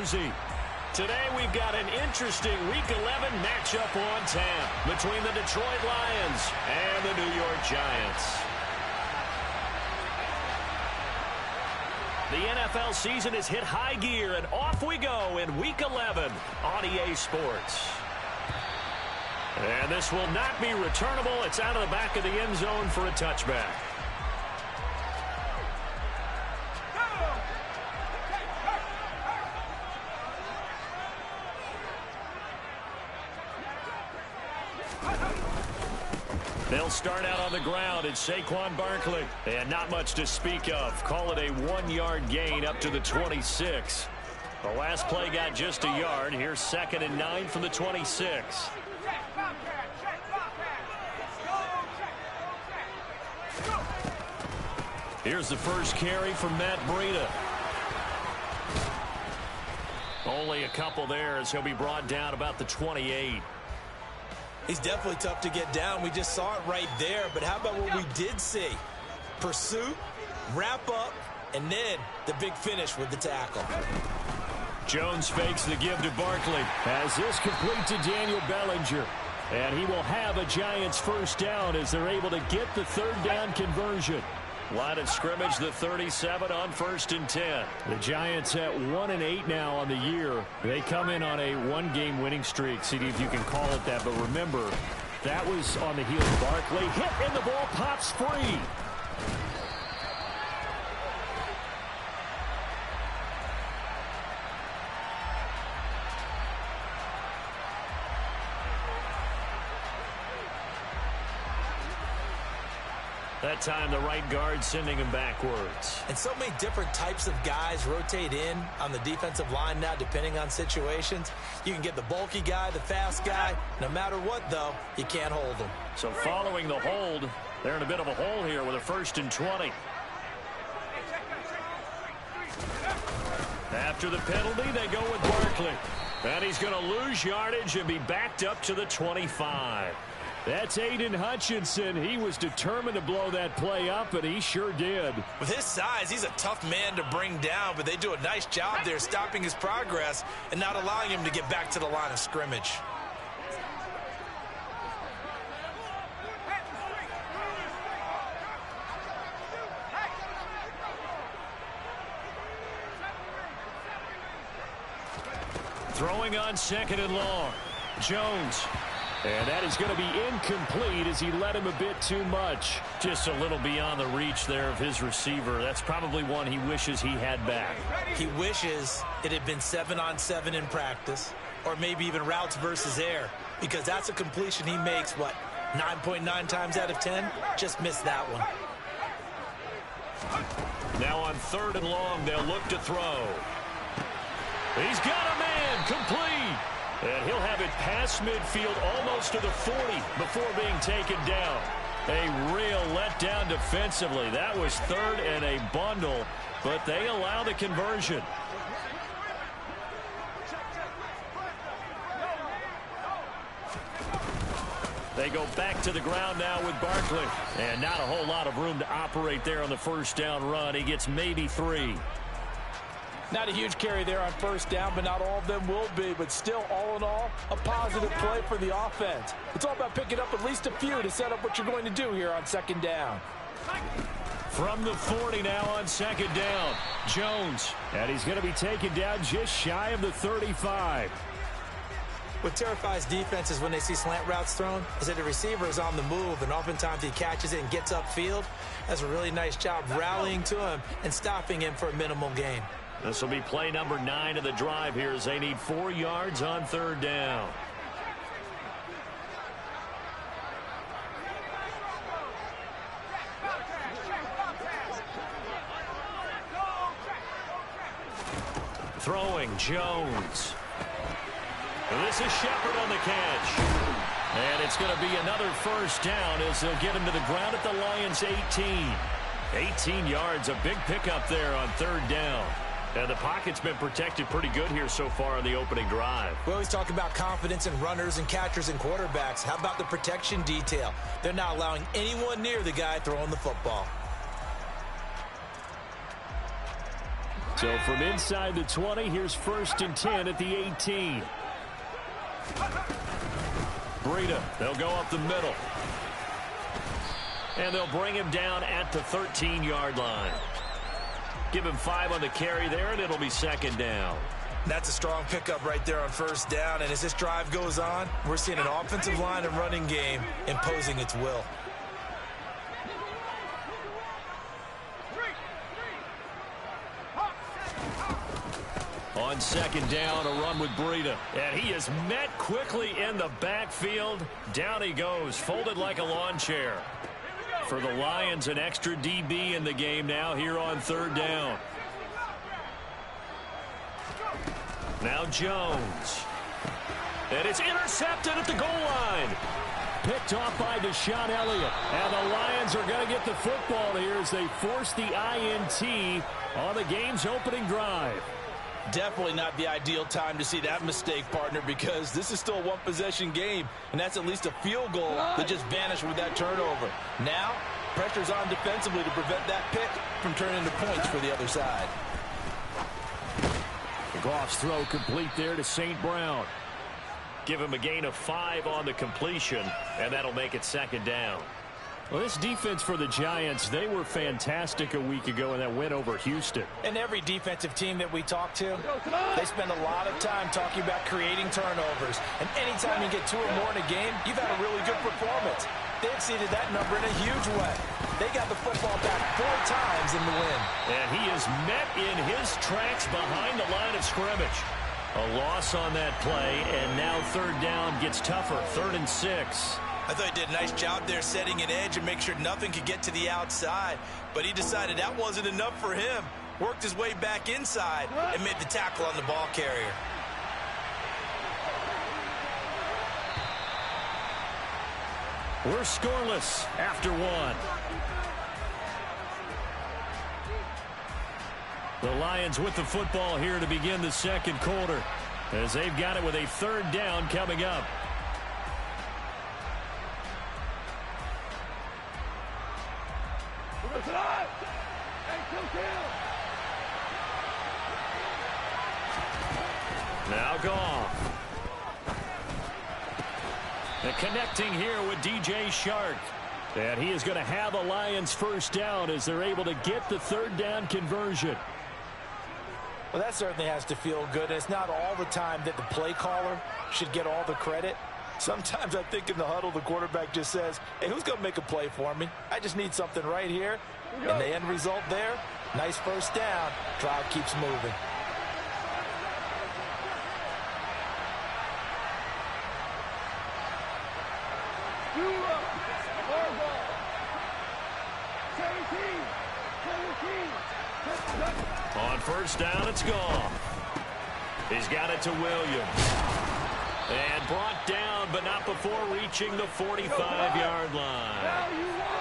Jersey. Today we've got an interesting Week 11 matchup on tap between the Detroit Lions and the New York Giants. The NFL season has hit high gear, and off we go in Week 11 on EA Sports. And this will not be returnable. It's out of the back of the end zone for a touchback. They'll start out on the ground. It's Saquon Barkley. And not much to speak of. Call it a 1-yard gain up to the 26. The last play got just a yard. Here's 2nd and 9 from the 26. Here's the first carry from Matt Breida. Only a couple there as he'll be brought down about the 28. He's definitely tough to get down. We just saw it right there. But how about what we did see? Pursuit, wrap up, and then the big finish with the tackle. Jones fakes the give to Barkley. Has this complete to Daniel Bellinger. And he will have a Giants first down as they're able to get the third down conversion. Line of scrimmage, the 37 on 1st and 10. The Giants at 1-8 now on the year. They come in on a one-game winning streak. See if you can call it that. But remember, that was on the heels of Barkley. Hit and the ball pops free. That time, the right guard sending him backwards. And so many different types of guys rotate in on the defensive line now, depending on situations. You can get the bulky guy, the fast guy. No matter what, though, you can't hold them. So following the hold, they're in a bit of a hole here with a 1st and 20. After the penalty, they go with Barkley. And he's going to lose yardage and be backed up to the 25. That's Aiden Hutchinson. He was determined to blow that play up, and he sure did. With his size, he's a tough man to bring down, but they do a nice job there stopping his progress and not allowing him to get back to the line of scrimmage. Throwing on 2nd and long. Jones. And that is going to be incomplete as he led him a bit too much. Just a little beyond the reach there of his receiver. That's probably one he wishes he had back. He wishes it had been 7-on-7 in practice, or maybe even routes versus air, because that's a completion he makes, 9.9 times out of 10? Just missed that one. Now on 3rd and long, they'll look to throw. He's got a man, complete. And he'll have it past midfield almost to the 40 before being taken down. A real letdown defensively. That was 3rd and a bundle, but they allow the conversion. They go back to the ground now with Barkley. And not a whole lot of room to operate there on the first down run. He gets maybe 3. Not a huge carry there on first down, but not all of them will be. But still, all in all, a positive play for the offense. It's all about picking up at least a few to set up what you're going to do here on 2nd down. From the 40 now on 2nd down, Jones. And he's going to be taken down just shy of the 35. What terrifies defenses when they see slant routes thrown is that the receiver is on the move, and oftentimes he catches it and gets upfield. That's a really nice job rallying to him and stopping him for a minimal gain. This will be play number 9 of the drive here as they need 4 yards on 3rd down. Throwing, Jones. This is Shepard on the catch. And it's going to be another first down as they'll get him to the ground at the Lions' 18. 18 yards, a big pickup there on 3rd down. And the pocket's been protected pretty good here so far on the opening drive. We always talk about confidence in runners and catchers and quarterbacks. How about the protection detail? They're not allowing anyone near the guy throwing the football. So from inside the 20, here's 1st and 10 at the 18. Breida, they'll go up the middle. And they'll bring him down at the 13-yard line. Give him 5 on the carry there, and it'll be 2nd down. That's a strong pickup right there on 1st down. And as this drive goes on, we're seeing an offensive line and running game imposing its will. On 2nd down, a run with Breida. And he is met quickly in the backfield. Down he goes, folded like a lawn chair. For the Lions, an extra DB in the game now here on 3rd down. Now Jones. And it's intercepted at the goal line. Picked off by Deshaun Elliott. And the Lions are going to get the football here as they force the INT on the game's opening drive. Definitely not the ideal time to see that mistake, partner, because this is still a one-possession game, and that's at least a field goal that just vanished with that turnover. Now, pressure's on defensively to prevent that pick from turning into points for the other side. Goff's throw complete there to St. Brown. Give him a gain of 5 on the completion, and that'll make it 2nd down. Well, this defense for the Giants, they were fantastic a week ago in that win over Houston. And every defensive team that we talk to, they spend a lot of time talking about creating turnovers. And anytime you get 2 or more in a game, you've had a really good performance. They exceeded that number in a huge way. They got the football back 4 times in the win. And he is met in his tracks behind the line of scrimmage. A loss on that play, and now 3rd down gets tougher, 3rd and 6. I thought he did a nice job there setting an edge and make sure nothing could get to the outside. But he decided that wasn't enough for him. Worked his way back inside and made the tackle on the ball carrier. We're scoreless after 1. The Lions with the football here to begin the 2nd quarter, as they've got it with a 3rd down coming up. Now Goff. And connecting here with DJ Chark. And he is going to have a Lions 1st down as they're able to get the 3rd down conversion. Well, that certainly has to feel good. And it's not all the time that the play caller should get all the credit. Sometimes I think in the huddle, the quarterback just says, hey, who's going to make a play for me? I just need something right here. And the end result there, nice 1st down. Drive keeps moving. On 1st down, it's Goff. He's got it to Williams. And brought down, but not before reaching the 45-yard line.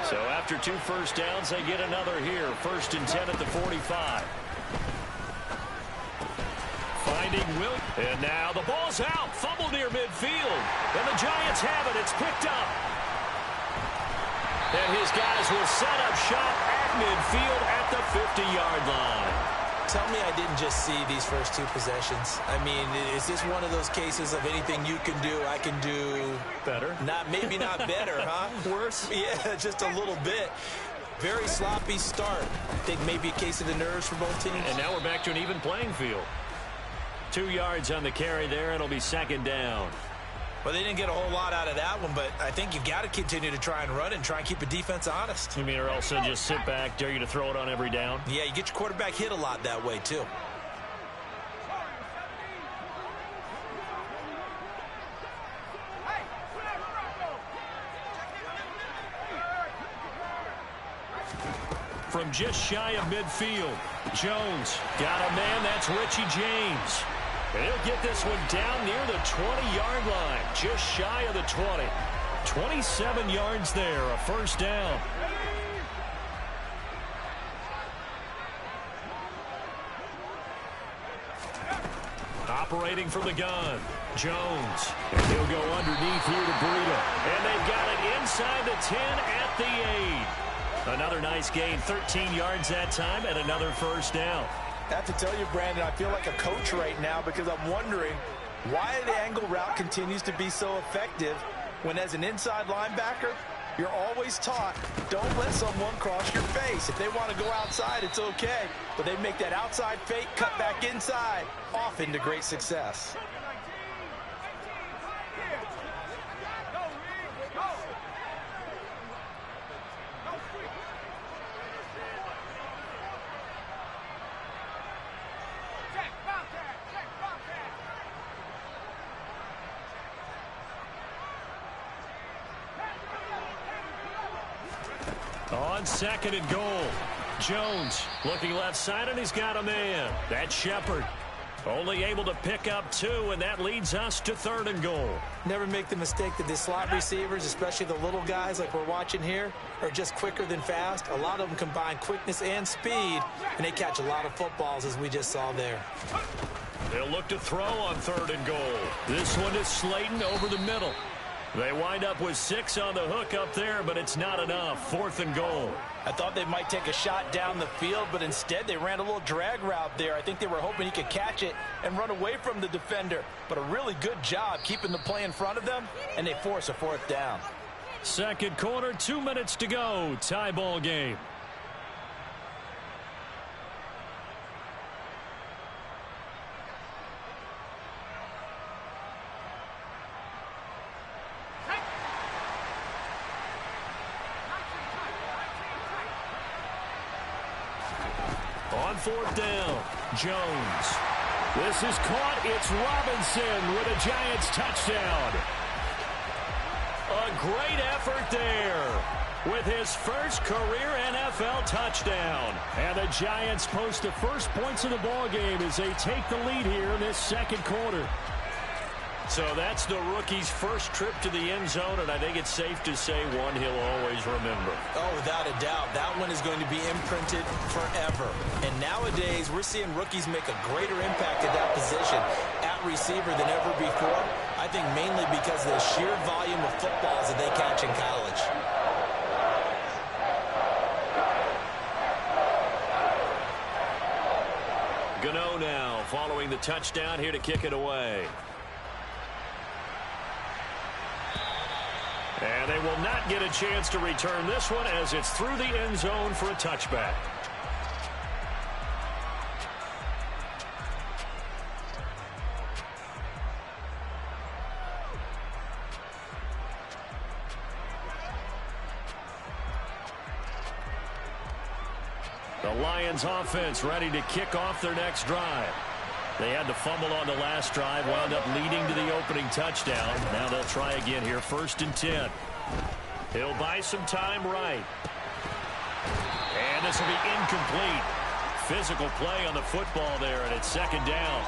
So after 2 1st downs, they get another here. 1st and 10 at the 45. Finding Williams. And now the ball's out. Fumble near midfield. And the Giants have it. It's picked up. And his guys will set up shop at midfield at the 50-yard line. Tell me I didn't just see these first 2 possessions. I mean, is this one of those cases of anything you can do, I can do better? Maybe not better, huh? Worse? Yeah, just a little bit. Very sloppy start. I think maybe a case of the nerves for both teams. And now we're back to an even playing field. 2 yards on the carry there. It'll be 2nd down. Well, they didn't get a whole lot out of that one, but I think you've got to continue to try and run and try and keep a defense honest. You mean, or else they'll just sit back, dare you to throw it on every down? Yeah, you get your quarterback hit a lot that way, too. From just shy of midfield, Jones got a man. That's Richie James. And he'll get this one down near the 20-yard line, just shy of the 20. 27 yards there, a 1st down. Operating from the gun, Jones. And he'll go underneath here to Breida. And they've got it inside the 10 at the 8. Another nice gain, 13 yards that time, and another 1st down. I have to tell you, Brandon, I feel like a coach right now because I'm wondering why the angle route continues to be so effective when, as an inside linebacker, you're always taught, don't let someone cross your face. If they want to go outside, it's okay. But they make that outside fake, cut back inside, often to great success. On second and goal, Jones looking left side, and he's got a man. That's Shepard. Only able to pick up 2, and that leads us to third and goal. Never make the mistake that the slot receivers, especially the little guys like we're watching here, are just quicker than fast. A lot of them combine quickness and speed, and they catch a lot of footballs, as we just saw there. They'll look to throw on third and goal. This one is Slayton over the middle. They wind up with 6 on the hook up there, but it's not enough. Fourth and goal. I thought they might take a shot down the field, but instead they ran a little drag route there. I think they were hoping he could catch it and run away from the defender. But a really good job keeping the play in front of them, and they force a fourth down. Second quarter, 2 minutes to go. Tie ball game. On fourth down, Jones. This is caught. It's Robinson with a Giants touchdown. A great effort there with his first career NFL touchdown. And the Giants post the first points of the ball game as they take the lead here in this second quarter. So that's the rookie's first trip to the end zone, and I think it's safe to say one he'll always remember. Oh, without a doubt. That one is going to be imprinted forever. And nowadays, we're seeing rookies make a greater impact at that position at receiver than ever before. I think mainly because of the sheer volume of footballs that they catch in college. Gano now following the touchdown here to kick it away. And they will not get a chance to return this one as it's through the end zone for a touchback. The Lions offense ready to kick off their next drive. They had to fumble on the last drive, wound up leading to the opening touchdown. Now they'll try again here, 1st and 10. He'll buy some time right. And this will be incomplete. Physical play on the football there, and it's second down.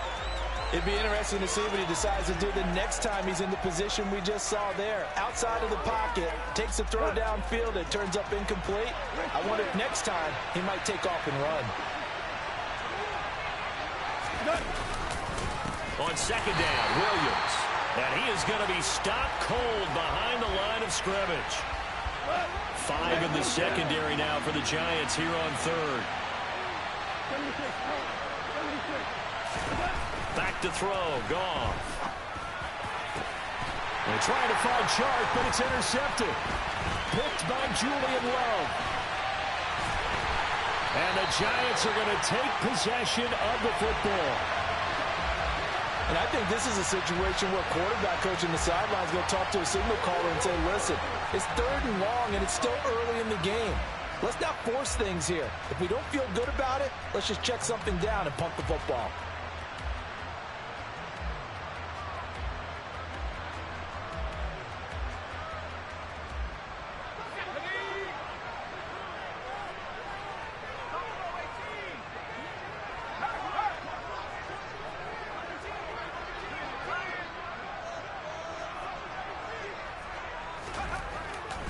It'd be interesting to see what he decides to do the next time he's in the position we just saw there. Outside of the pocket, takes a throw downfield, it turns up incomplete. I wonder if next time he might take off and run. On second down, Williams. And he is going to be stopped cold behind the line of scrimmage. 5 in the secondary now for the Giants here on third. Back to throw, Goff. They're trying to find Chark, but it's intercepted. Picked by Julian Love. And the Giants are going to take possession of the football. And I think this is a situation where quarterback coach in the sideline is going to talk to a signal caller and say, listen, it's 3rd and long and it's still early in the game. Let's not force things here. If we don't feel good about it, let's just check something down and punt the football.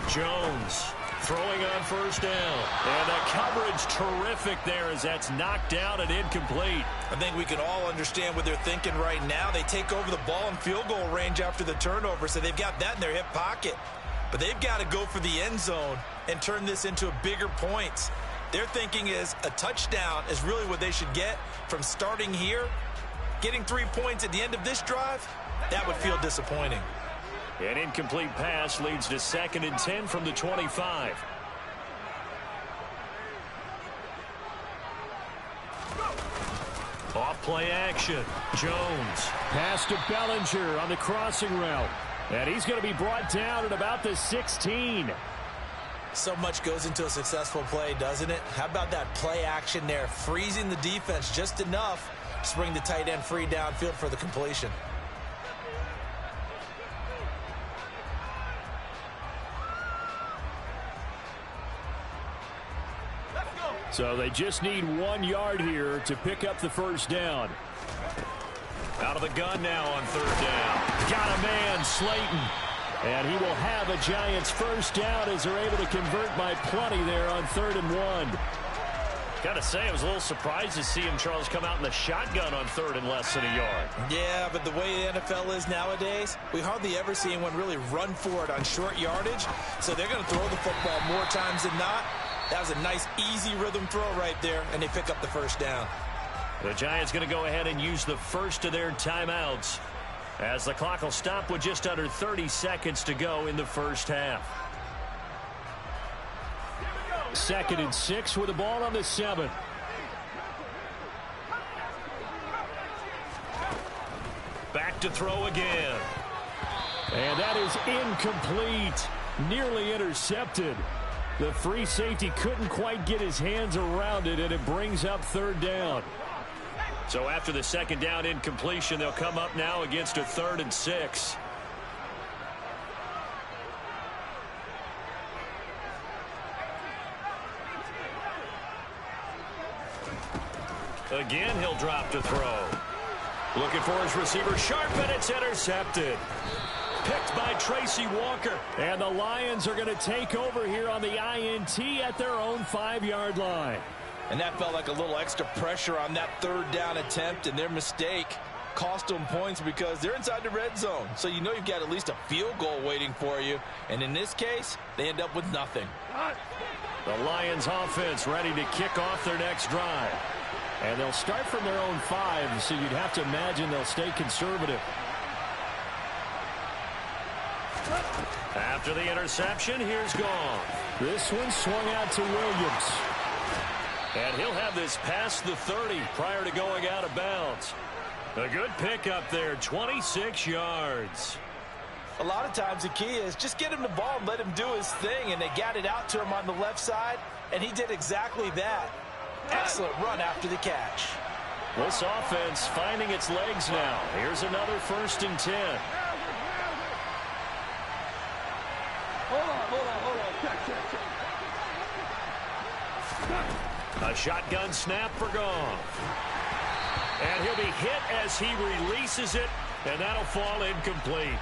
Jones throwing on first down. And the coverage terrific there as that's knocked down and incomplete. I think we can all understand what they're thinking right now. They take over the ball in field goal range after the turnover, so they've got that in their hip pocket. But they've got to go for the end zone and turn this into a bigger points. Their thinking is a touchdown is really what they should get from starting here. Getting 3 points at the end of this drive, that would feel disappointing. An incomplete pass leads to 2nd and 10 from the 25. Off play action. Jones. Pass to Bellinger on the crossing route. And he's going to be brought down at about the 16. So much goes into a successful play, doesn't it? How about that play action there, freezing the defense just enough to bring the tight end free downfield for the completion. So they just need 1 yard here to pick up the first down. Out of the gun now on 3rd down. Got a man, Slayton. And he will have a Giants first down as they're able to convert by plenty there on 3rd and 1. Got to say, I was a little surprised to see him, Charles, come out in the shotgun on 3rd and less than a yard. Yeah, but the way the NFL is nowadays, we hardly ever see anyone really run for it on short yardage. So they're going to throw the football more times than not. That was a nice, easy rhythm throw right there, and they pick up the first down. The Giants going to go ahead and use the first of their timeouts as the clock will stop with just under 30 seconds to go in the first half. 2nd and 6 with the ball on the 7. Back to throw again. And that is incomplete. Nearly intercepted. The free safety couldn't quite get his hands around it, and it brings up 3rd down. So after the 2nd down incompletion, they'll come up now against a 3rd and 6. Again, he'll drop to throw. Looking for his receiver, sharp, and it's intercepted. Picked by Tracy Walker. And the Lions are going to take over here on the INT at their own 5-yard line. And that felt like a little extra pressure on that 3rd down attempt, and their mistake cost them points because they're inside the red zone. So you know you've got at least a field goal waiting for you. And in this case, they end up with nothing. The Lions offense ready to kick off their next drive. And they'll start from their own 5, so you'd have to imagine they'll stay conservative. After the interception, here's Goff. This one swung out to Williams. And he'll have this past the 30 prior to going out of bounds. A good pickup there, 26 yards. A lot of times the key is just get him the ball and let him do his thing, and they got it out to him on the left side, and he did exactly that. Excellent run after the catch. This offense finding its legs now. Here's another 1st and 10. Hold on. Check. A shotgun snap for Goff. And he'll be hit as he releases it, and that'll fall incomplete.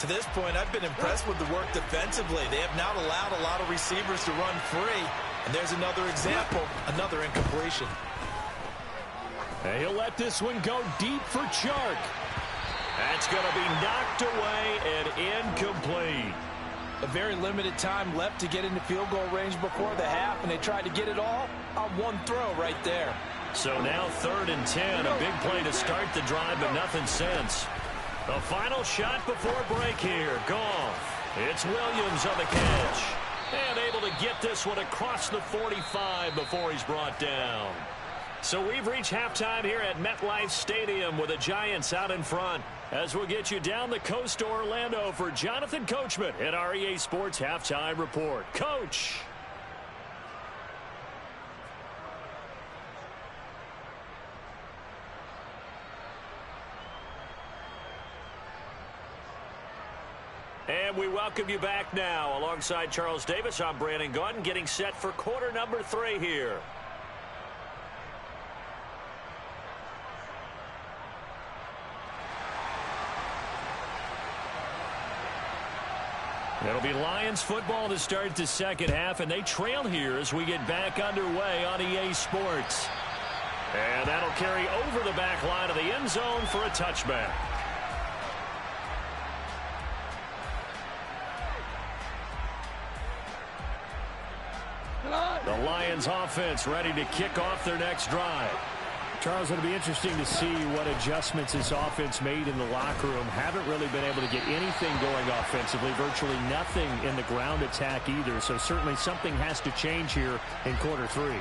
To this point, I've been impressed with the work defensively. They have not allowed a lot of receivers to run free. And there's another example, another incompletion. And he'll let this one go deep for Chark. That's going to be knocked away and incomplete. A very limited time left to get into field goal range before the half, and they tried to get it all on one throw right there. So now 3rd and 10, a big play to start the drive, but nothing since. The final shot before break here. Goff. It's Williams on the catch. And able to get this one across the 45 before he's brought down. So we've reached halftime here at MetLife Stadium with the Giants out in front. As we'll get you down the coast to Orlando for Jonathan Coachman at our EA Sports Halftime Report. Coach. And we welcome you back now. Alongside Charles Davis, I'm Brandon Gaudin, getting set for quarter number 3 here. It'll be Lions football to start the second half, and they trail here as we get back underway on EA Sports. And that'll carry over the back line of the end zone for a touchback. The The Lions offense ready to kick off their next drive. Charles, it'll be interesting to see what adjustments this offense made in the locker room. Haven't really been able to get anything going offensively, virtually nothing in the ground attack either. So certainly something has to change here in quarter 3.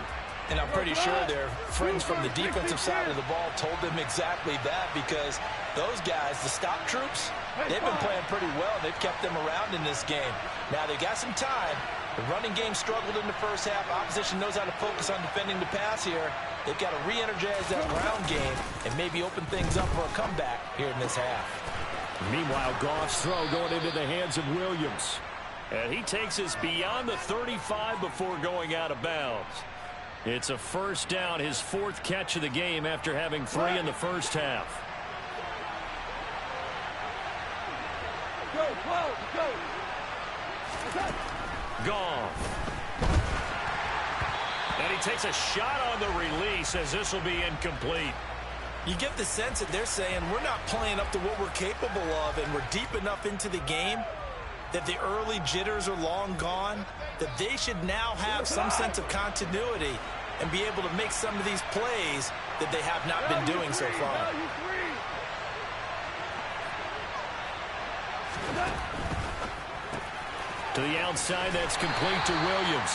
And I'm pretty sure their friends from the defensive side of the ball told them exactly that, because those guys, the stop troops, they've been playing pretty well. They've kept them around in this game. Now they got some time. The running game struggled in the first half. Opposition knows how to focus on defending the pass here. They've got to re-energize that ground game and maybe open things up for a comeback here in this half. Meanwhile, Goff's throw going into the hands of Williams. And he takes us beyond the 35 before going out of bounds. It's a first down, his 4th catch of the game after having 3 in the first half. Goff. And he takes a shot on the release as this will be incomplete. You get the sense that they're saying we're not playing up to what we're capable of, and we're deep enough into the game that the early jitters are long gone, that they should now have some sense of continuity and be able to make some of these plays that they have not been doing so far. To the outside, that's complete to Williams.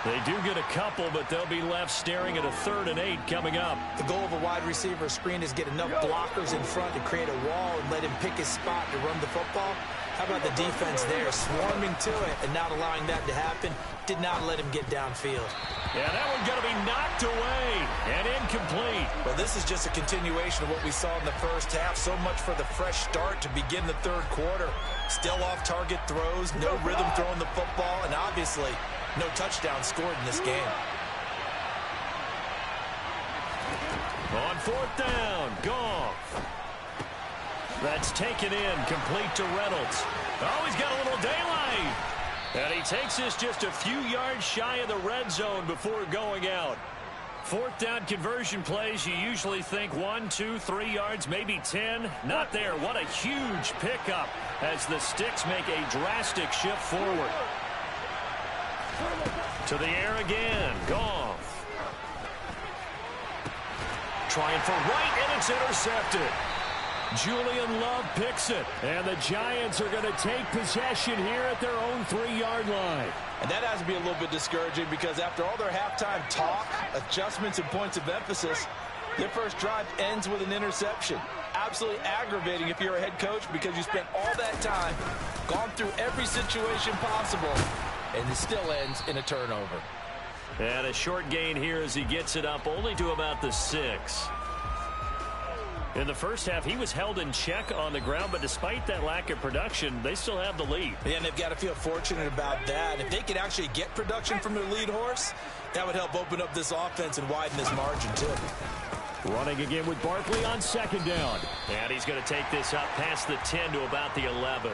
They do get a couple, but they'll be left staring at a 3rd and 8 coming up. The goal of a wide receiver screen is get enough blockers in front to create a wall and let him pick his spot to run the football. How about the defense there, swarming to it and not allowing that to happen? Did not let him get downfield. Yeah, that one's going to be knocked away and incomplete. Well, this is just a continuation of what we saw in the first half. So much for the fresh start to begin the 3rd quarter. Still off-target throws, no rhythm throwing the football, and obviously no touchdown scored in this game. On 4th down, Goff. That's taken in, complete to Reynolds. Oh, he's got a little daylight. And he takes this just a few yards shy of the red zone before going out. 4th down conversion plays, you usually think 1, 2, 3 yards, maybe 10. Not there. What a huge pickup as the Sticks make a drastic shift forward. To the air again, Goff. Trying for right, and it's intercepted. Julian Love picks it, and the Giants are going to take possession here at their own 3-yard line. And that has to be a little bit discouraging, because after all their halftime talk, adjustments, and points of emphasis, their first drive ends with an interception. Absolutely aggravating if you're a head coach, because you spent all that time, gone through every situation possible, and it still ends in a turnover. And a short gain here as he gets it up only to about the 6. In the first half, he was held in check on the ground, but despite that lack of production, they still have the lead. Yeah, and they've got to feel fortunate about that. If they could actually get production from their lead horse, that would help open up this offense and widen this margin, too. Running again with Barkley on 2nd down. And he's going to take this up past the 10 to about the 11.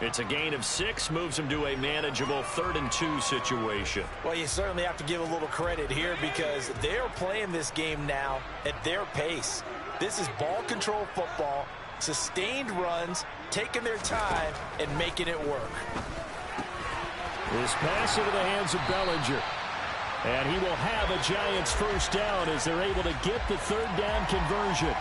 It's a gain of 6, moves him to a manageable 3rd and 2 situation. Well, you certainly have to give a little credit here, because they're playing this game now at their pace. This is ball control football, sustained runs, taking their time, and making it work. This pass into the hands of Bellinger. And he will have a Giants first down as they're able to get the 3rd down conversion.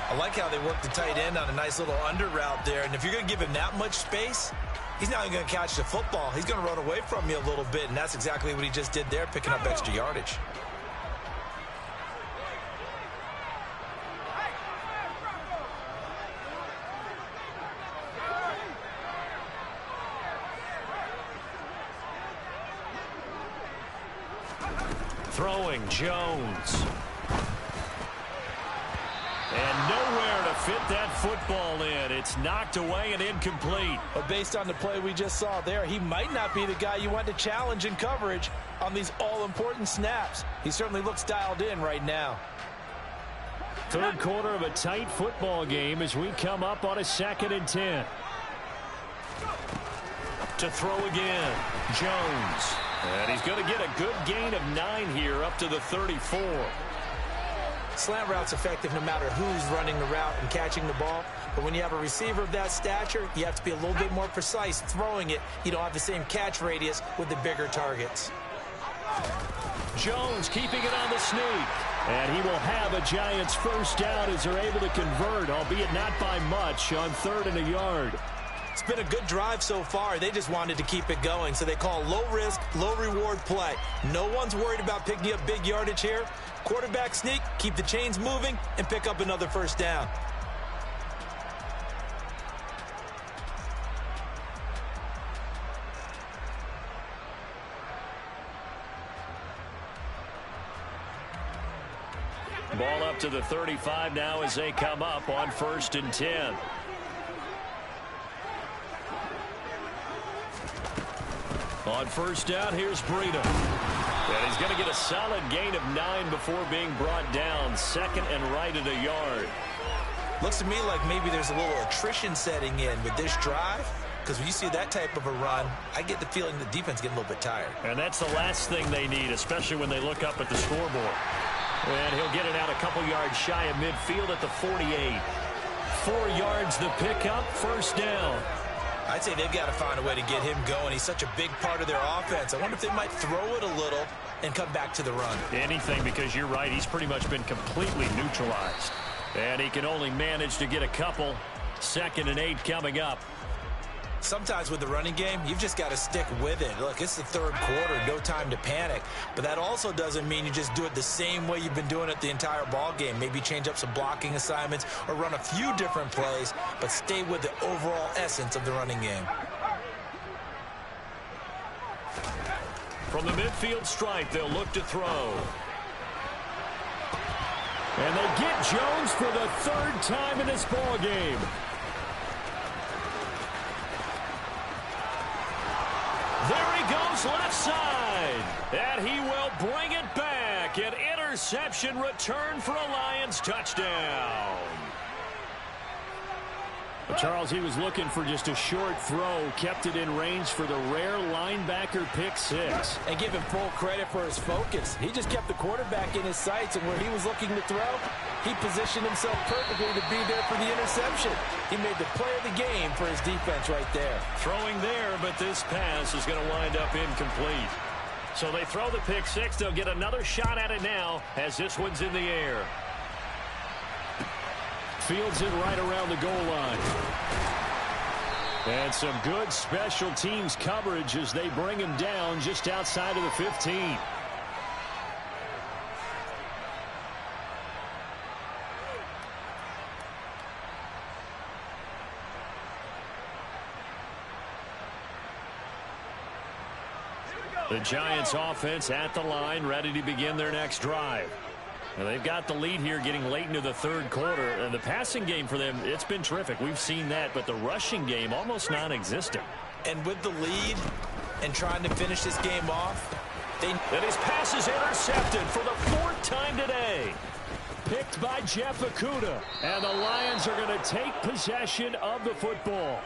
I like how they work the tight end on a nice little under route there. And if you're going to give him that much space, he's not even going to catch the football. He's going to run away from you a little bit, and that's exactly what he just did there, picking up extra yardage. Throwing Jones. And nowhere to fit that football in. It's knocked away and incomplete. But based on the play we just saw there, he might not be the guy you want to challenge in coverage on these all-important snaps. He certainly looks dialed in right now. 3rd quarter of a tight football game as we come up on a 2nd and 10. To throw again, Jones. And he's going to get a good gain of 9 here up to the 34. Slant route's effective no matter who's running the route and catching the ball. But when you have a receiver of that stature, you have to be a little bit more precise throwing it. You don't have the same catch radius with the bigger targets. Jones keeping it on the sneak. And he will have a Giants first down as they're able to convert, albeit not by much, on 3rd and a yard. It's been a good drive so far. They just wanted to keep it going, so they call low-risk, low-reward play. No one's worried about picking up big yardage here. Quarterback sneak, keep the chains moving, and pick up another first down. Ball up to the 35 now as they come up on 1st and 10. On 1st down, here's Breida. And he's going to get a solid gain of 9 before being brought down. 2nd and right at a yard. Looks to me like maybe there's a little attrition setting in with this drive. Because when you see that type of a run, I get the feeling the defense getting a little bit tired. And that's the last thing they need, especially when they look up at the scoreboard. And he'll get it out a couple yards shy of midfield at the 48. 4 yards the pickup, first down. I'd say they've got to find a way to get him going. He's such a big part of their offense. I wonder if they might throw it a little and come back to the run. Anything, because you're right. He's pretty much been completely neutralized. And he can only manage to get a couple. 2nd and 8 coming up. Sometimes with the running game, you've just got to stick with it. Look, it's the 3rd quarter, no time to panic. But that also doesn't mean you just do it the same way you've been doing it the entire ball game. Maybe change up some blocking assignments or run a few different plays, but stay with the overall essence of the running game. From the midfield stripe, they'll look to throw. And they get Jones for the 3rd time in this ball game. There he goes left side. And he will bring it back. An interception return for a Lions touchdown. Charles, he was looking for just a short throw, kept it in range for the rare linebacker pick 6. And give him full credit for his focus. He just kept the quarterback in his sights, and where he was looking to throw, he positioned himself perfectly to be there for the interception. He made the play of the game for his defense right there. Throwing there, but this pass is going to wind up incomplete. So they throw the pick 6. They'll get another shot at it now as this one's in the air. Fields it right around the goal line. And some good special teams coverage as they bring him down just outside of the 15. The Giants offense at the line, ready to begin their next drive. Now they've got the lead here getting late into the 3rd quarter. And the passing game for them, it's been terrific. We've seen that, but the rushing game almost non-existent. And with the lead and trying to finish this game off, and his pass is intercepted for the 4th time today. Picked by Jeff Okudah. And the Lions are going to take possession of the football.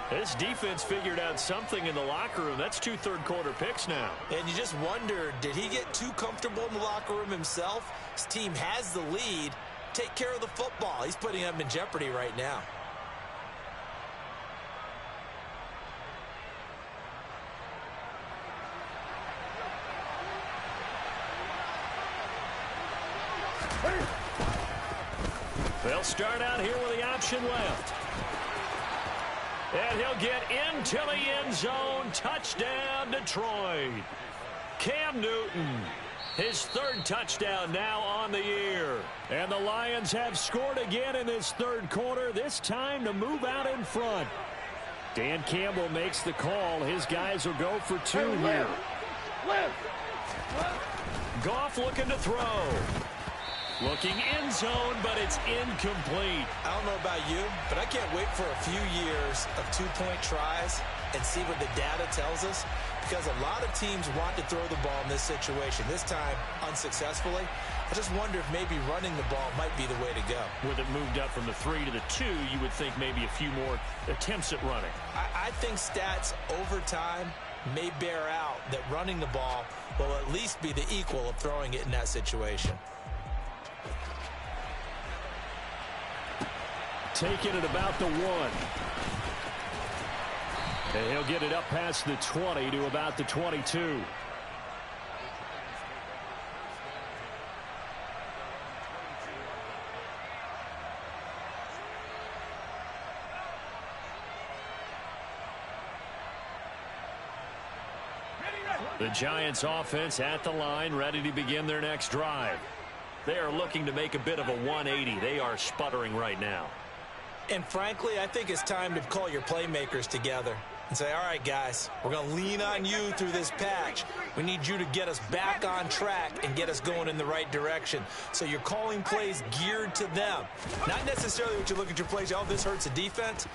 This defense figured out something in the locker room. That's 2 third-quarter picks now. And you just wonder, did he get too comfortable in the locker room himself? His team has the lead. Take care of the football. He's putting them in jeopardy right now. They'll start out here with the option left. And he'll get into the end zone. Touchdown, Detroit. Cam Newton, his 3rd touchdown now on the year. And the Lions have scored again in this 3rd quarter, this time to move out in front. Dan Campbell makes the call. His guys will go for 2 here. Goff looking to throw. Looking end zone, but it's incomplete. I don't know about you, but I can't wait for a few years of 2-point tries and see what the data tells us, because a lot of teams want to throw the ball in this situation. This time, unsuccessfully. I just wonder if maybe running the ball might be the way to go. With it moved up from the 3 to the 2, you would think maybe a few more attempts at running. I think stats over time may bear out that running the ball will at least be the equal of throwing it in that situation. Taking it about the 1. And he'll get it up past the 20 to about the 22. The Giants offense at the line, ready to begin their next drive. They are looking to make a bit of a 180. They are sputtering right now. And frankly, I think it's time to call your playmakers together and say, all right, guys, we're going to lean on you through this patch. We need you to get us back on track and get us going in the right direction. So you're calling plays geared to them. Not necessarily what you look at your plays, oh, this hurts the defense.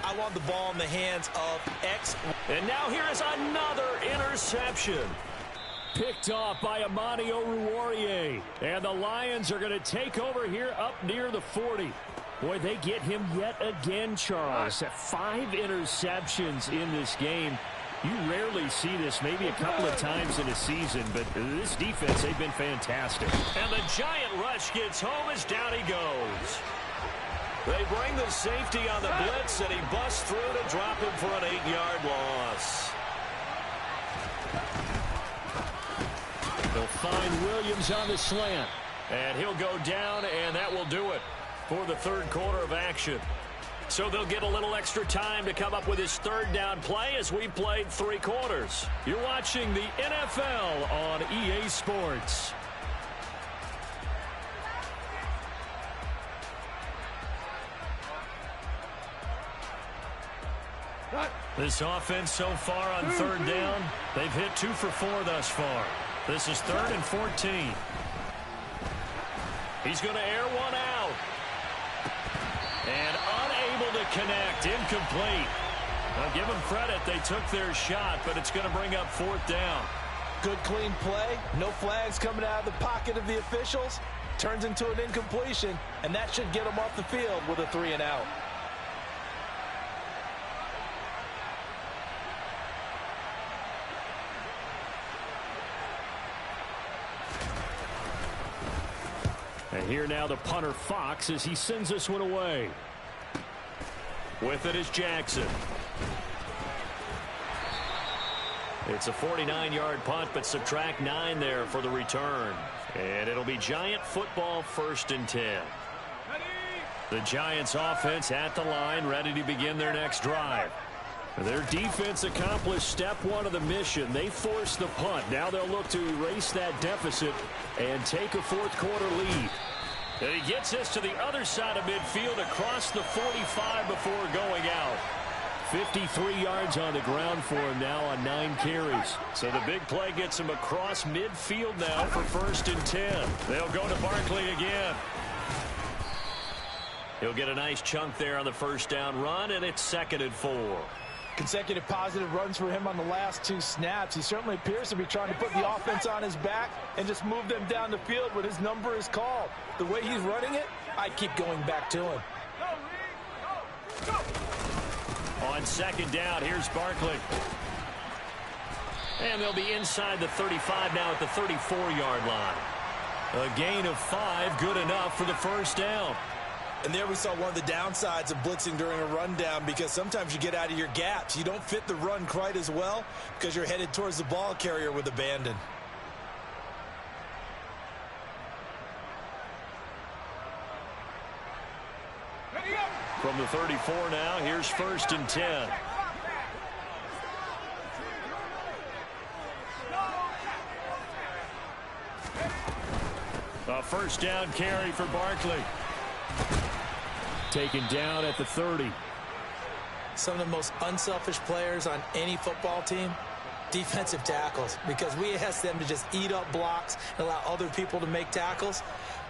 I want the ball in the hands of X. And now here is another interception. Picked off by Amani Oruwariye. And the Lions are going to take over here up near the 40. Boy, they get him yet again, Charles. 5 interceptions in this game. You rarely see this, maybe a couple of times in a season, but this defense, they've been fantastic. And the giant rush gets home as down he goes. They bring the safety on the blitz, and he busts through to drop him for an 8-yard loss. They'll find Williams on the slant, and he'll go down, and that will do it for the third quarter of action. So they'll get a little extra time to come up with his third down play as we played 3 quarters. You're watching the NFL on EA Sports. This offense so far on third down, they've hit 2 for 4 thus far. This is 3rd and 14. He's going to air one out. And unable to connect, incomplete. I'll give them credit, they took their shot, but it's going to bring up 4th down. Good clean play, no flags coming out of the pocket of the officials. Turns into an incompletion, and that should get them off the field with a 3 and out. And here now the punter Fox as he sends this one away. With it is Jackson. It's a 49-yard punt, but subtract 9 there for the return. And it'll be Giant football, 1st and 10. The Giants offense at the line, ready to begin their next drive. Their defense accomplished step 1 of the mission. They forced the punt. Now they'll look to erase that deficit and take a 4th quarter lead. And he gets this to the other side of midfield across the 45 before going out. 53 yards on the ground for him now on 9 carries. So the big play gets him across midfield now for 1st and 10. They'll go to Barkley again. He'll get a nice chunk there on the 1st down run, and it's 2nd and 4. Consecutive positive runs for him on the last 2 snaps. He certainly appears to be trying to put the offense on his back and just move them down the field when his number is called. The way he's running it, I keep going back to him. On 2nd down, here's Barkley. And they'll be inside the 35 now at the 34-yard line. A gain of 5, good enough for the 1st down. And there we saw one of the downsides of blitzing during a rundown, because sometimes you get out of your gaps. You don't fit the run quite as well because you're headed towards the ball carrier with abandon. From the 34 now, here's 1st and 10. A 1st down carry for Barkley. Taken down at the 30. Some of the most unselfish players on any football team, defensive tackles, because we ask them to just eat up blocks and allow other people to make tackles.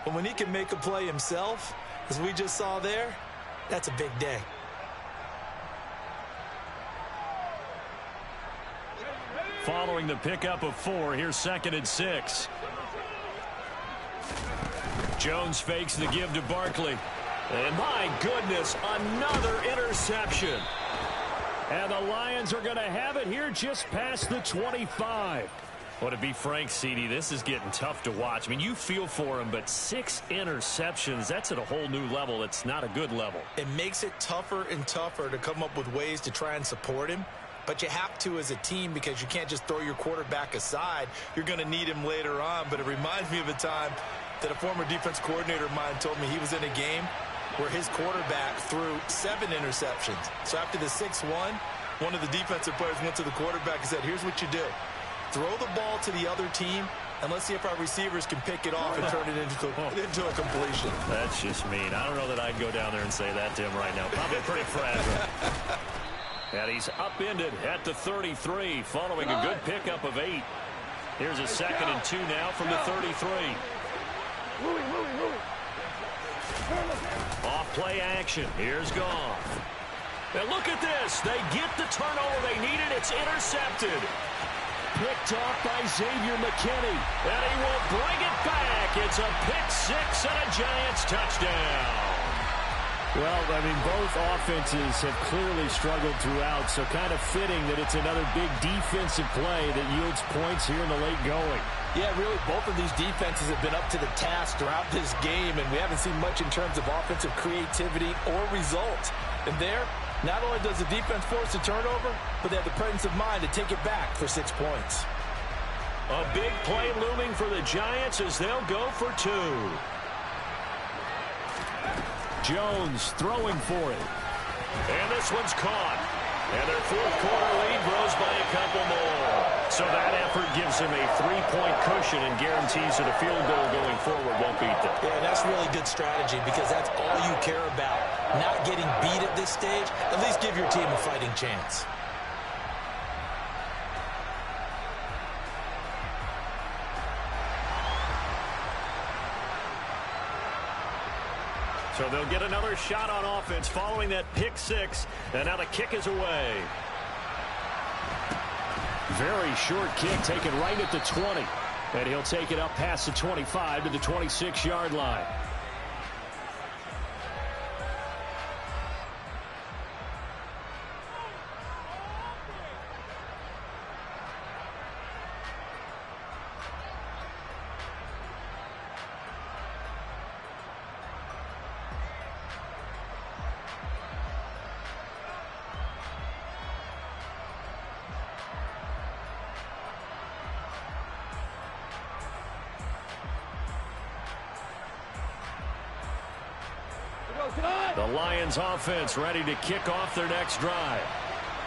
But when he can make a play himself, as we just saw there, that's a big day. Following the pickup of 4, here's 2nd and 6. Jones fakes the give to Barkley. And my goodness, another interception. And the Lions are going to have it here just past the 25. Well, to be frank, CD, this is getting tough to watch. I mean, you feel for him, but 6 interceptions, that's at a whole new level. It's not a good level. It makes it tougher and tougher to come up with ways to try and support him. But you have to as a team, because you can't just throw your quarterback aside. You're going to need him later on. But it reminds me of a time that a former defense coordinator of mine told me he was in a game where his quarterback threw 7 interceptions. So after the 6-1, one of the defensive players went to the quarterback and said, here's what you do. throw the ball to the other team, and let's see if our receivers can pick it off and turn it into a completion. That's just mean. I don't know that I'd go down there and say that to him right now. Probably pretty fragile. And he's upended at the 33 following a good pickup of 8. Here's a 2nd and 2 now from the 33. Off play action. Here's Goff. And look at this. They get the turnover they needed. It's intercepted. Picked off by Xavier McKinney. And he will bring it back. It's a pick 6 and a Giants touchdown. Well, I mean, both offenses have clearly struggled throughout, so kind of fitting that it's another big defensive play that yields points here in the late going. Yeah, really, both of these defenses have been up to the task throughout this game, and we haven't seen much in terms of offensive creativity or results. And there, not only does the defense force a turnover, but they have the presence of mind to take it back for 6 points. A big play looming for the Giants as they'll go for 2. Jones throwing for it. And this one's caught. And their 4th quarter lead grows by a couple more. So that effort gives them a 3-point cushion and guarantees that a field goal going forward won't beat them. Yeah, that's really good strategy because that's all you care about. Not getting beat at this stage. At least give your team a fighting chance. So they'll get another shot on offense following that pick 6. And now the kick is away. Very short kick taken right at the 20. And he'll take it up past the 25 to the 26-yard line. The Lions offense ready to kick off their next drive.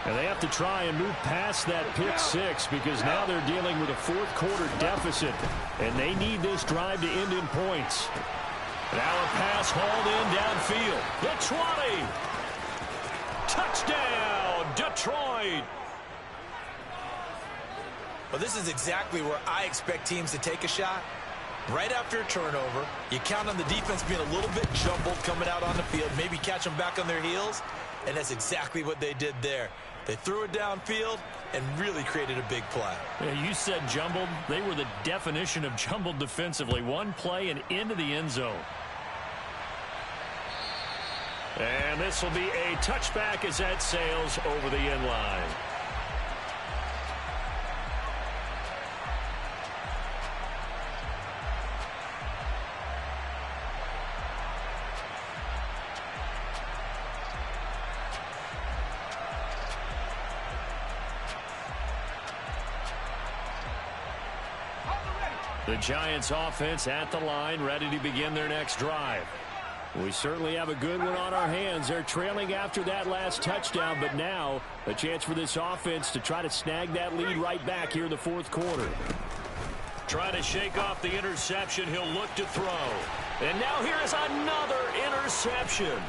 And they have to try and move past that pick 6 because now they're dealing with a 4th quarter deficit. And they need this drive to end in points. Now a pass hauled in downfield. The 20. Touchdown, Detroit. Well, this is exactly where I expect teams to take a shot. Right after a turnover, you count on the defense being a little bit jumbled coming out on the field, maybe catch them back on their heels, and that's exactly what they did there. They threw it downfield and really created a big play. Yeah, you said jumbled. They were the definition of jumbled defensively. One play and into the end zone. And this will be a touchback as that sails over the end line. The Giants offense at the line, ready to begin their next drive. We certainly have a good one on our hands. They're trailing after that last touchdown, but now a chance for this offense to try to snag that lead right back here in the 4th quarter. Trying to shake off the interception. He'll look to throw. And now here is another interception.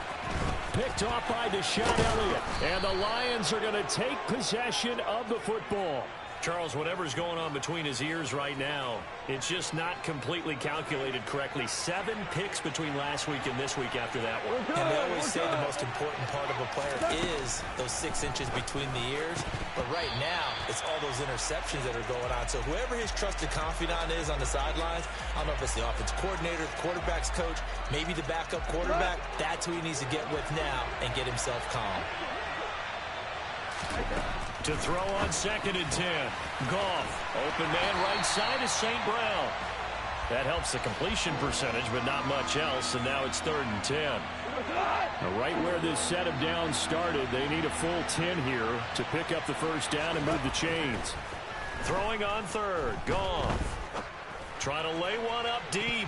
Picked off by Deshaun Elliott. And the Lions are going to take possession of the football. Charles, whatever's going on between his ears right now, it's just not completely calculated correctly. 7 picks between last week and this week after that one. And they always say the most important part of a player is those 6 inches between the ears. But right now, it's all those interceptions that are going on. So whoever his trusted confidant is on the sidelines, I don't know if it's the offense coordinator, the quarterback's coach, maybe the backup quarterback, that's who he needs to get with now and get himself calm. To throw on 2nd and 10. Goff. Open man right side is St. Brown. That helps the completion percentage, but not much else. And now it's 3rd and 10. Now right where this set of downs started, they need a full 10 here to pick up the first down and move the chains. Throwing on 3rd. Goff. Trying to lay one up deep.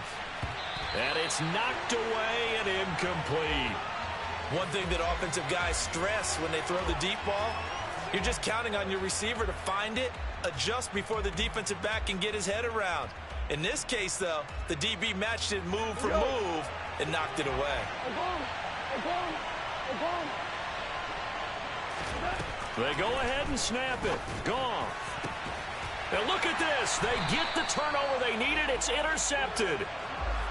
And it's knocked away and incomplete. One thing that offensive guys stress when they throw the deep ball, You're just counting on your receiver to find it, adjust before the defensive back can get his head around. In this case, though, the DB matched it move for move and knocked it away. They go ahead and snap it. Gone. And look at this. They get the turnover they needed. It's intercepted.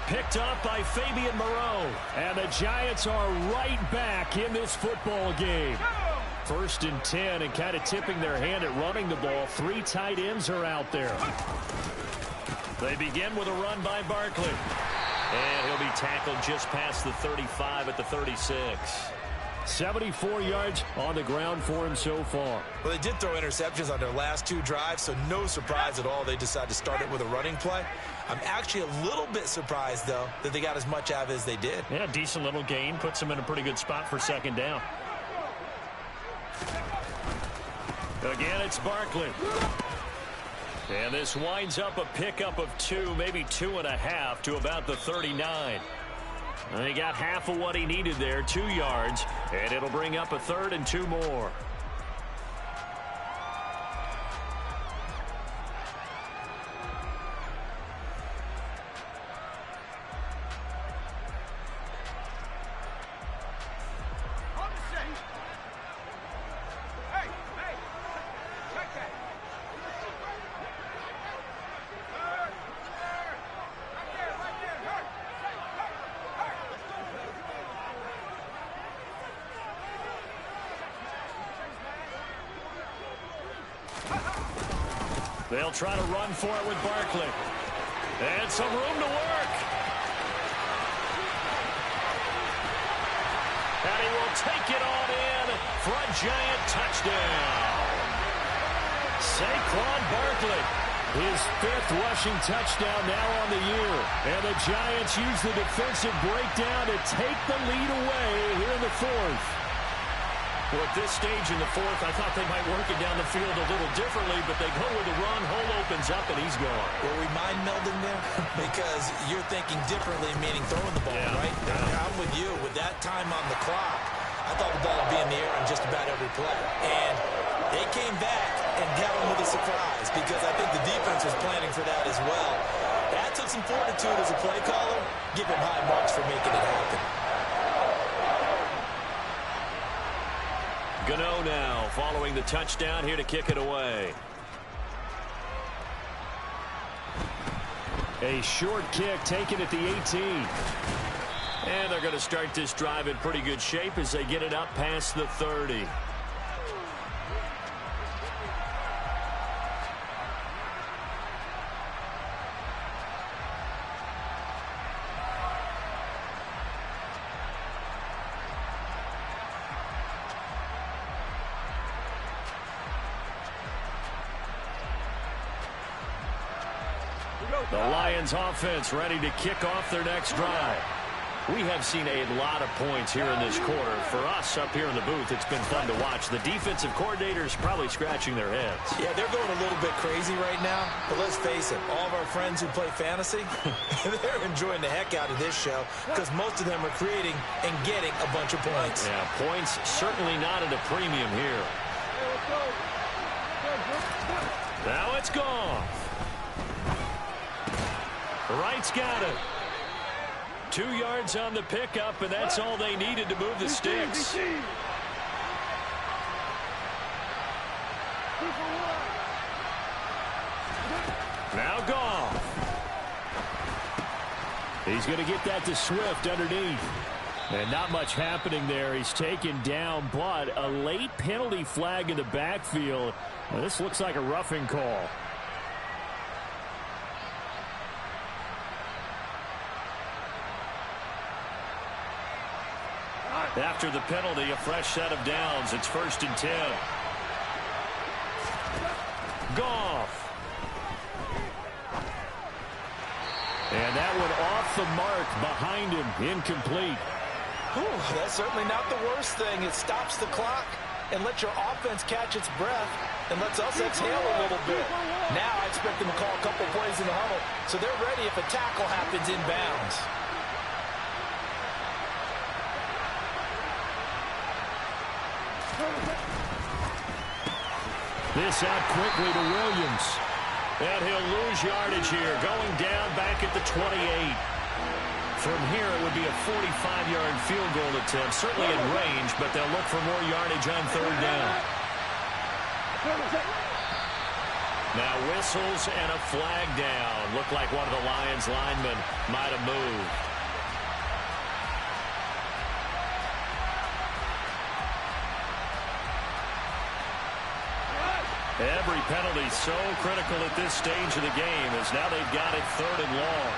Picked up by Fabian Moreau. And the Giants are right back in this football game. 1st and 10, and kind of tipping their hand at running the ball. 3 tight ends are out there. They begin with a run by Barkley. And he'll be tackled just past the 35 at the 36. 74 yards on the ground for him so far. Well, they did throw interceptions on their last 2 drives, so no surprise at all they decided to start it with a running play. I'm actually a little bit surprised, though, that they got as much out of it as they did. Yeah, decent little gain. Puts them in a pretty good spot for 2nd down. Again, it's Barkley. And this winds up a pickup of 2, maybe 2.5 to about the 39. And he got half of what he needed there, 2 yards, and it'll bring up a 3rd and 2 more. They'll try to run for it with Barkley. And some room to work. And he will take it on in for a Giant touchdown. Saquon Barkley, his 5th rushing touchdown now on the year. And the Giants use the defensive breakdown to take the lead away here in the 4th. Well, at this stage in the 4th, I thought they might work it down the field a little differently, but they go with the run. Hole opens up, and he's gone. Were we mind melding there? Because you're thinking differently, meaning throwing the ball, right? Yeah. I'm with you. With that time on the clock, I thought the ball would be in the air on just about every play. And they came back and got him with a surprise because I think the defense was planning for that as well. That took some fortitude as a play caller. Give him high marks for making it happen. Gano now following the touchdown here to kick it away. A short kick taken at the 18. And they're going to start this drive in pretty good shape as they get it up past the 30. The Lions offense ready to kick off their next drive. We have seen a lot of points here in this quarter. For us up here in the booth, it's been fun to watch. The defensive coordinators probably scratching their heads. Yeah, they're going a little bit crazy right now. But let's face it, all of our friends who play fantasy, they're enjoying the heck out of this show because most of them are creating and getting a bunch of points. Yeah, points certainly not at a premium here. Now it's gone. Wright's got it. 2 yards on the pickup, and that's all they needed to move the sticks. Now Goff. He's going to get that to Swift underneath. And not much happening there. He's taken down, but a late penalty flag in the backfield. Well, this looks like a roughing call. After the penalty, a fresh set of downs. It's 1st and 10. Goff. And that one off the mark behind him. Incomplete. Whew, that's certainly not the worst thing. It stops the clock and lets your offense catch its breath and lets us exhale a little bit. Now I expect them to call a couple plays in the huddle so they're ready if a tackle happens inbounds. This out quickly to Williams. And he'll lose yardage here, going down back at the 28. From here, it would be a 45-yard field goal attempt, certainly in range, but they'll look for more yardage on third down. Now whistles and a flag down. Looked like one of the Lions linemen might have moved. Every penalty so critical at this stage of the game as now they've got it 3rd and long.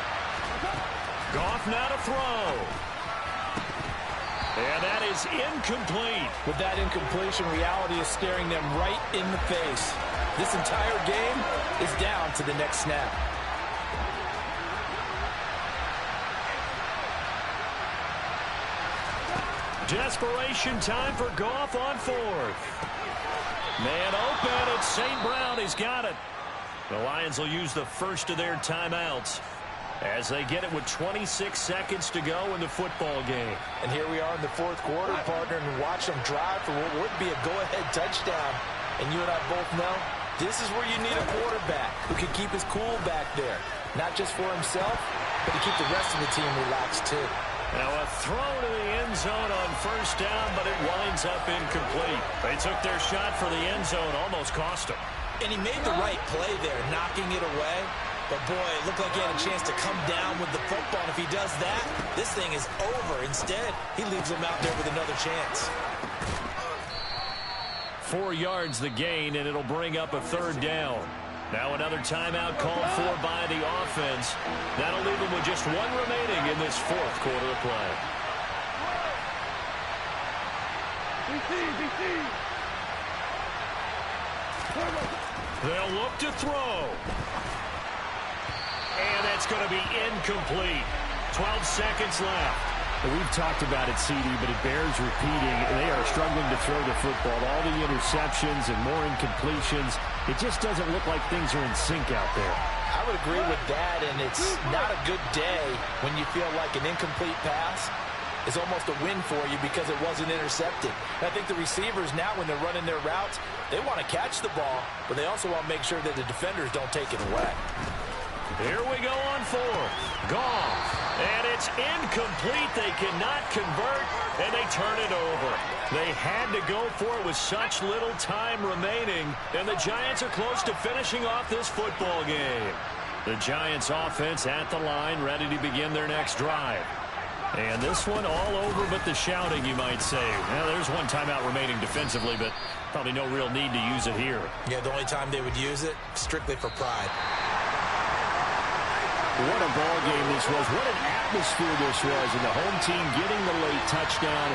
Goff now to throw. And that is incomplete. With that incompletion, reality is staring them right in the face. This entire game is down to the next snap. Desperation time for Goff on 4th. Man open, it's St. Brown. He's got it. The Lions will use the first of their timeouts as they get it with 26 seconds to go in the football game. And here we are in the 4th quarter, partner, and watch them drive for what would be a go-ahead touchdown. And you and I both know this is where you need a quarterback who can keep his cool back there. Not just for himself, but to keep the rest of the team relaxed too. Now a throw to the end zone on 1st down, but it winds up incomplete. They took their shot for the end zone, almost cost them. And he made the right play there, knocking it away. But, boy, it looked like he had a chance to come down with the football. And if he does that, this thing is over. Instead, he leaves him out there with another chance. 4 yards the gain, and it'll bring up a 3rd down. Now another timeout called for by the offense. That'll leave them with just 1 remaining in this 4th quarter of play. They'll look to throw. And that's going to be incomplete. 12 seconds left. We've talked about it, CD, but it bears repeating. They are struggling to throw the football. All the interceptions and more incompletions. It just doesn't look like things are in sync out there. I would agree with that, and it's not a good day when you feel like an incomplete pass is almost a win for you because it wasn't intercepted. And I think the receivers now, when they're running their routes, they want to catch the ball, but they also want to make sure that the defenders don't take it away. Here we go on 4th. Goff. And it's incomplete. They cannot convert, and they turn it over. They had to go for it with such little time remaining, and the Giants are close to finishing off this football game. The Giants offense at the line, ready to begin their next drive. And this one all over but the shouting, you might say. Well, there's 1 timeout remaining defensively, but probably no real need to use it here. Yeah, the only time they would use it, strictly for pride. What a ball game this was. What an atmosphere this was. And the home team getting the late touchdown.